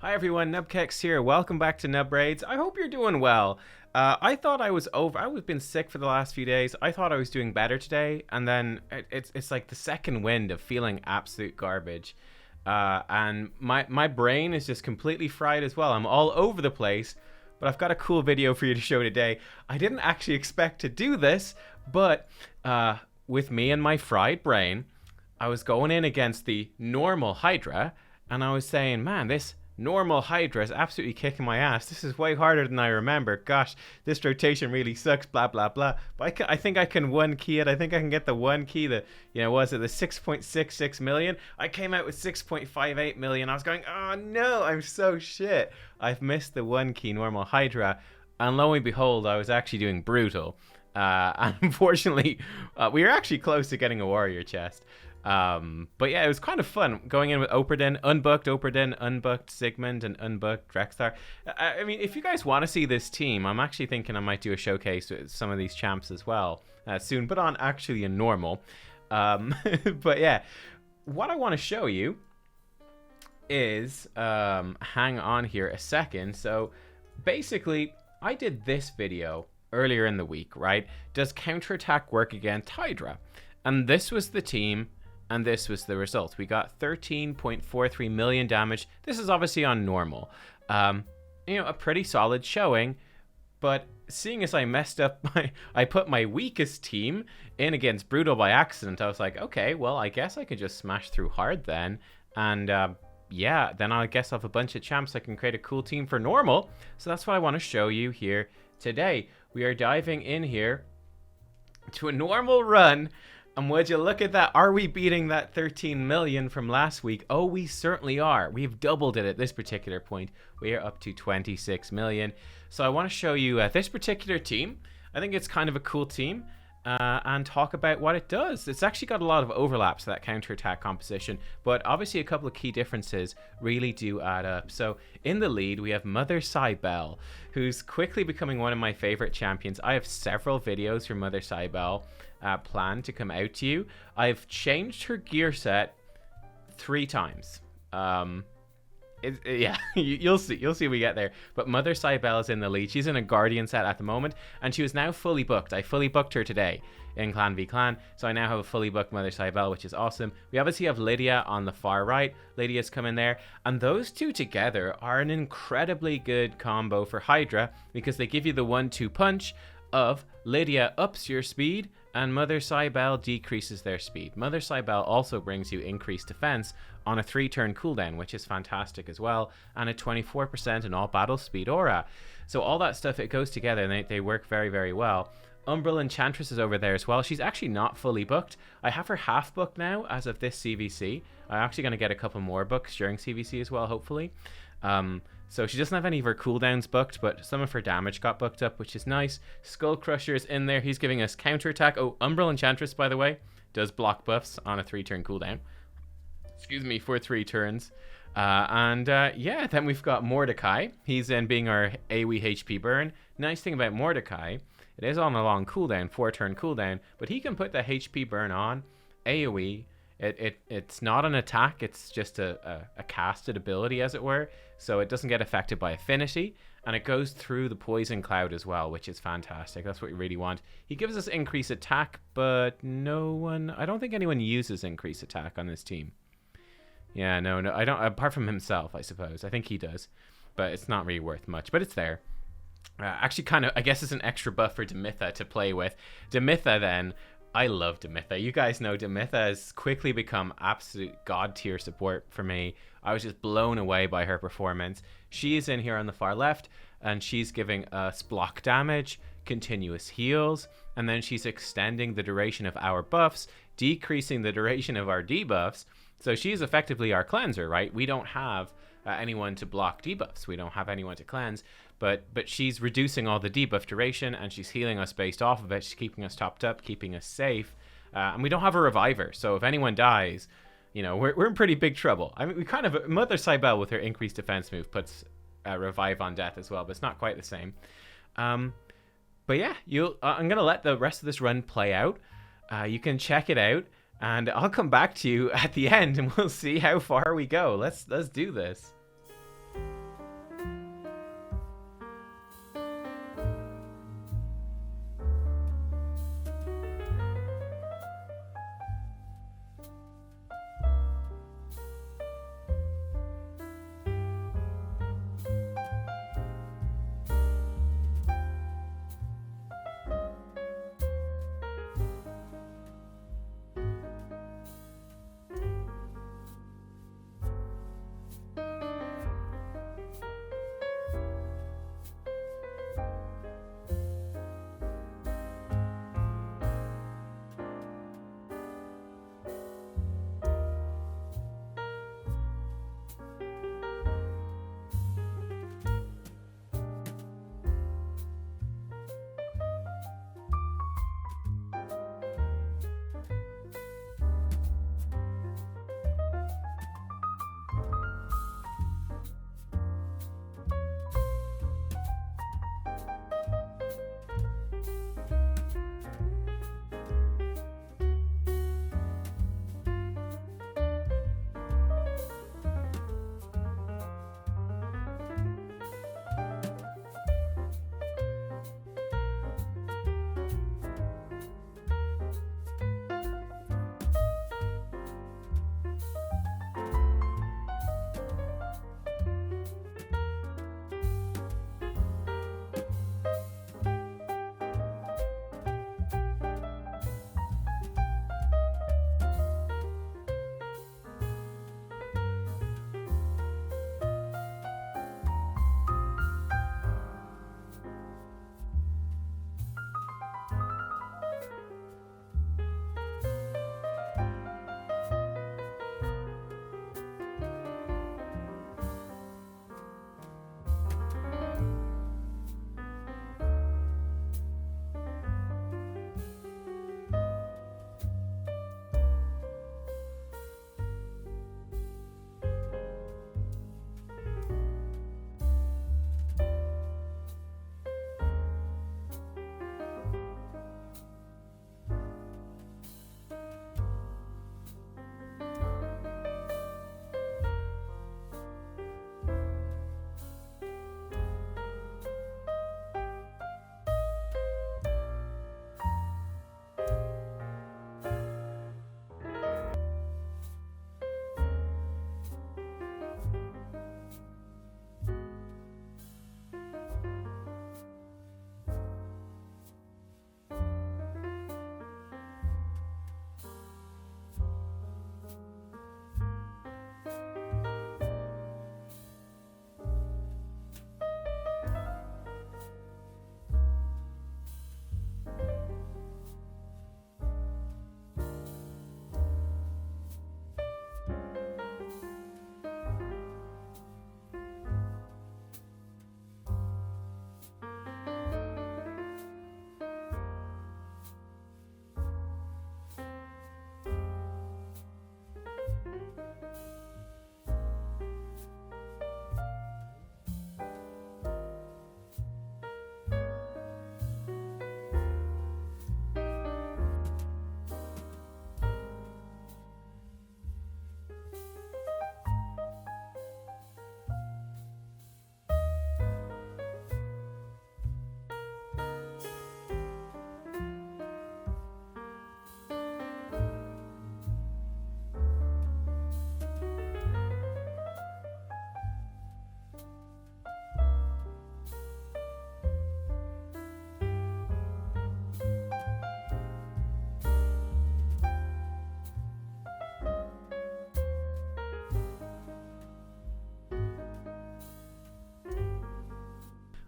Hi everyone, nubkeks here. Welcome back to Nub Raids. I hope you're doing well. I thought I was over. I've been sick for the last few days. I thought I was doing better today, and then it's like the second wind of feeling absolute garbage. And my brain is just completely fried as well. I'm all over the place, but I've got a cool video for you to show today. I didn't actually expect to do this, but with me and my fried brain, I was going in against the Normal Hydra, and I was saying, man, this Normal Hydra is absolutely kicking my ass. This is way harder than I remember. Gosh, this rotation really sucks, blah, blah, blah. But I think I can one key it. I think I can get the one key, the 6.66 million? I came out with 6.58 million. I was going, oh no, I'm so shit. I've missed the one key Normal Hydra. And lo and behold, I was actually doing brutal. And unfortunately, we were actually close to getting a warrior chest. But yeah, it was kind of fun going in with Operdin, unbooked Operdin, unbooked Sigmund, and unbooked Drexthar. I mean, if you guys want to see this team, I'm actually thinking I might do a showcase with some of these champs as well soon, but on actually a normal. But yeah, what I want to show you is, hang on here a second. So basically, I did this video earlier in the week, right? Does counterattack work against Hydra? And this was the team. And this was the result. We got 13.43 million damage. This is obviously on normal. A pretty solid showing. But seeing as I messed up I put my weakest team in against Brutal by accident, I was like, okay, well, I guess I could just smash through hard then. And yeah, then I guess I'll have a bunch of champs. I can create a cool team for normal. So that's what I want to show you here today. We are diving in here to a normal run. And would you look at that? Are we beating that 13 million from last week? Oh, we certainly are. We've doubled it at this particular point. We are up to 26 million. So I want to show you this particular team. I think it's kind of a cool team. And talk about what it does. It's actually got a lot of overlaps to that counterattack composition, but obviously a couple of key differences really do add up. So in the lead, we have Mother Cybele, who's quickly becoming one of my favorite champions. I have several videos for Mother Cybele planned to come out to you. I've changed her gear set 3 times. Yeah, you'll see we get there. But Mother Cybele is in the lead. She's in a Guardian set at the moment, and she was now fully booked. I fully booked her today in Clan v Clan, so I now have a fully booked Mother Cybele, which is awesome. We obviously have Lydia on the far right. Lydia's come in there, and those two together are an incredibly good combo for Hydra because they give you the 1-2 punch of Lydia ups your speed and Mother Cybele decreases their speed. Mother Cybele also brings you increased defense on a 3-turn cooldown, which is fantastic as well, and a 24% in all battle speed aura. So all that stuff, it goes together, and they work very, very well. Umbral Enchantress is over there as well. She's actually not fully booked. I have her half booked now as of this CVC. I'm actually going to get a couple more books during CVC as well, hopefully. So she doesn't have any of her cooldowns booked, but some of her damage got booked up, which is nice. Skull Crusher is in there. He's giving us counterattack. Oh, Umbral Enchantress, by the way, does block buffs on a 3-turn cooldown. Excuse me, for 3 turns. Yeah, then we've got Mordecai. He's in being our AoE HP burn. Nice thing about Mordecai, it is on a long cooldown, 4-turn cooldown, but he can put the HP burn on AoE. It's not an attack, it's just a casted ability, as it were, so it doesn't get affected by affinity, and it goes through the poison cloud as well, which is fantastic. That's what we really want. He gives us increased attack, but I don't think anyone uses increased attack on this team. Yeah, no, I don't, apart from himself, I suppose. I think he does, but it's not really worth much, but it's there. Actually, kind of, I guess it's an extra buff for Demitha to play with. Demitha, then, I love Demitha. You guys know Demitha has quickly become absolute god tier support for me. I was just blown away by her performance. She is in here on the far left, and she's giving us block damage, continuous heals, and then she's extending the duration of our buffs, decreasing the duration of our debuffs. So she's effectively our cleanser, right? We don't have anyone to block debuffs. We don't have anyone to cleanse, but she's reducing all the debuff duration, and she's healing us based off of it. She's keeping us topped up, keeping us safe, and we don't have a reviver. So if anyone dies, we're in pretty big trouble. I mean, we kind of, Mother Cybele with her increased defense move puts revive on death as well, but it's not quite the same. But yeah, I'm gonna let the rest of this run play out. You can check it out. And I'll come back to you at the end and we'll see how far we go. Let's do this.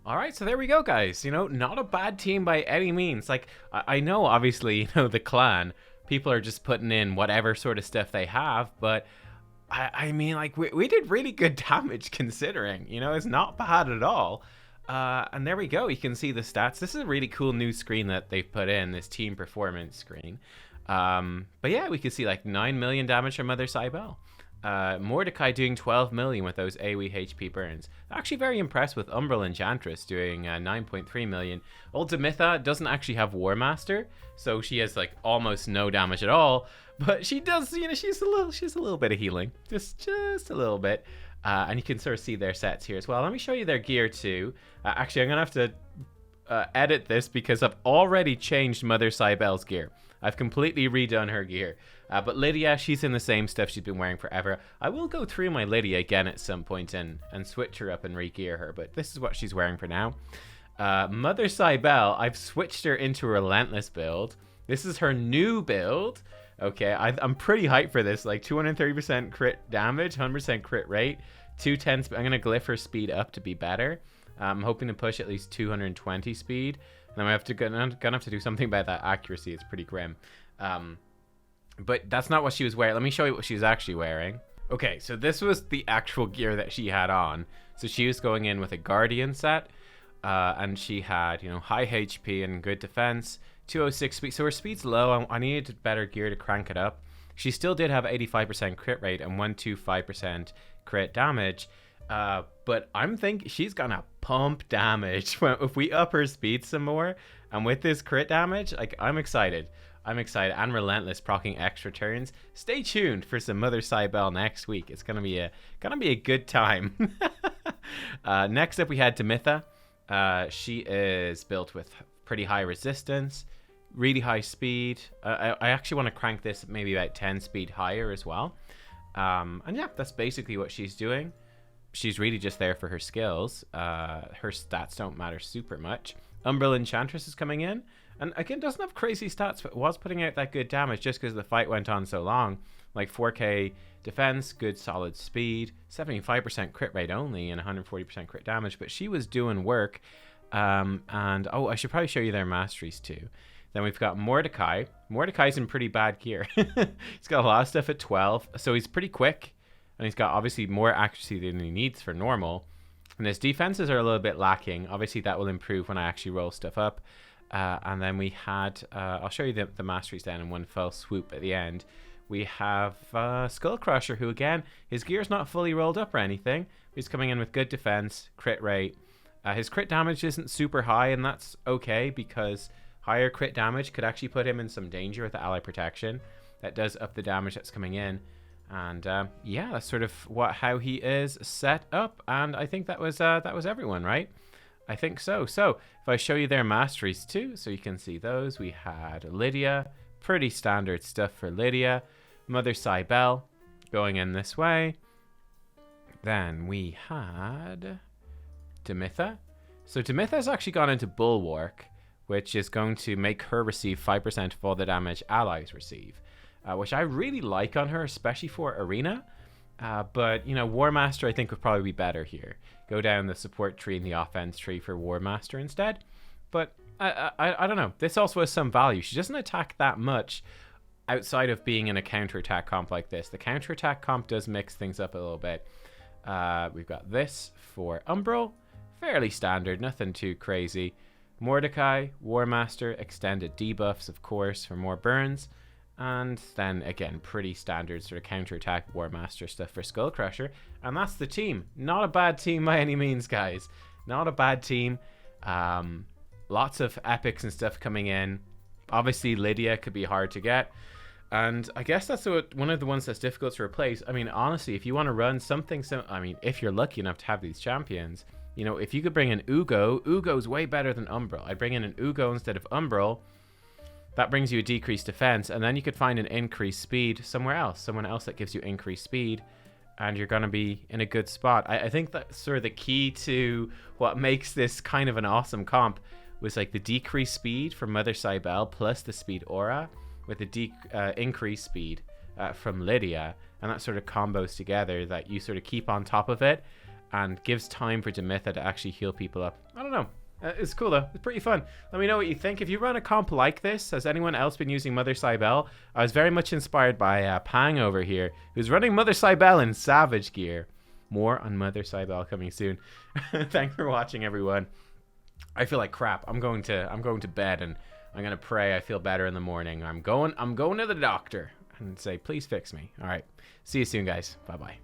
All right, so there we go, guys. Not a bad team by any means. Like, I know, obviously, the clan, people are just putting in whatever sort of stuff they have, but I mean, like, we did really good damage considering. It's not bad at all. And there we go. You can see the stats. This is a really cool new screen that they've put in, this team performance screen. But yeah, we can see like 9 million damage from Mother Cybele. Mordecai doing 12 million with those AoE HP burns. Actually very impressed with Umbral Enchantress doing 9.3 million. Old Demitha doesn't actually have War Master, so she has like almost no damage at all. But she does, she's a little bit of healing, just a little bit. And you can sort of see their sets here as well. Let me show you their gear too. Actually, I'm gonna have to edit this because I've already changed Mother Cybele's gear. I've completely redone her gear. But Lydia, she's in the same stuff she's been wearing forever. I will go through my Lydia again at some point and switch her up and re-gear her, but this is what she's wearing for now. Mother Cybele, I've switched her into a Relentless build. This is her new build. Okay, I'm pretty hyped for this. Like 230% crit damage, 100% crit rate, 210. I'm going to glyph her speed up to be better. I'm hoping to push at least 220 speed. And then I'm gonna have to do something about that accuracy. It's pretty grim. But that's not what she was wearing. Let me show you what she was actually wearing. Okay, so this was the actual gear that she had on. So she was going in with a Guardian set. And she had, high HP and good defense. 206 speed. So her speed's low. I needed better gear to crank it up. She still did have 85% crit rate and 125% crit damage. But I'm thinking she's gonna pump damage if we up her speed some more. And with this crit damage, like I'm excited. And Relentless proccing extra turns. Stay tuned for some Mother Cybele next week. It's gonna be a good time. Next up we had Demitha. She is built with pretty high resistance, really high speed. I actually want to crank this maybe about 10 speed higher as well. And yeah, that's basically what she's doing. She's really just there for her skills. Her stats don't matter super much. Umbral Enchantress is coming in. And again, doesn't have crazy stats, but was putting out that good damage just because the fight went on so long. Like 4k defense, good solid speed, 75% crit rate only, and 140% crit damage. But she was doing work. And I should probably show you their masteries too. Then we've got Mordecai. Mordecai's in pretty bad gear. He's got a lot of stuff at 12, so he's pretty quick. And he's got obviously more accuracy than he needs for normal. And his defenses are a little bit lacking. Obviously that will improve when I actually roll stuff up. And then we had, I'll show you the masteries then in one fell swoop at the end. We have Skull Crusher, who again, his gear's not fully rolled up or anything. He's coming in with good defense, crit rate. His crit damage isn't super high, and that's okay because higher crit damage could actually put him in some danger with the ally protection. That does up the damage that's coming in. And yeah, that's sort of how he is set up. And I think that was everyone, right? I think so. So if I show you their masteries too, so you can see those. We had Lydia, pretty standard stuff for Lydia. Mother Cybele going in this way. Then we had Demitha. So Demitha's actually gone into Bulwark, which is going to make her receive 5% of all the damage allies receive, which I really like on her, especially for Arena. But, War Master I think would probably be better here. Go down the support tree and the offense tree for War Master instead. But I don't know. This also has some value. She doesn't attack that much outside of being in a counterattack comp like this. The counterattack comp does mix things up a little bit. We've got this for Umbral. Fairly standard, nothing too crazy. Mordecai, War Master, extended debuffs, of course, for more burns. And then, again, pretty standard sort of counterattack War Master stuff for Skull Crusher. And that's the team. Not a bad team by any means, guys. Not a bad team. Lots of epics and stuff coming in. Obviously, Lydia could be hard to get. And I guess that's one of the ones that's difficult to replace. I mean, honestly, if you want to run something... if you're lucky enough to have these champions, if you could bring in Ugo's way better than Umbral. I'd bring in an Ugo instead of Umbral. That brings you a decreased defense, and then you could find an increased speed somewhere else. Someone else that gives you increased speed, and you're going to be in a good spot. I think that's sort of the key to what makes this kind of an awesome comp was like the decreased speed from Mother Cybele plus the speed aura with the increased speed from Lydia, and that sort of combos together that you sort of keep on top of it. and gives time for Demitha to actually heal people up. I don't know. It's cool though. It's pretty fun. Let me know what you think. If you run a comp like this, has anyone else been using Mother Cybele? I was very much inspired by Pang over here, who's running Mother Cybele in Savage gear. More on Mother Cybele coming soon. Thanks for watching, everyone. I feel like crap. I'm going to bed, and I'm gonna pray I feel better in the morning. I'm going to the doctor and say, please fix me. All right. See you soon, guys. Bye bye.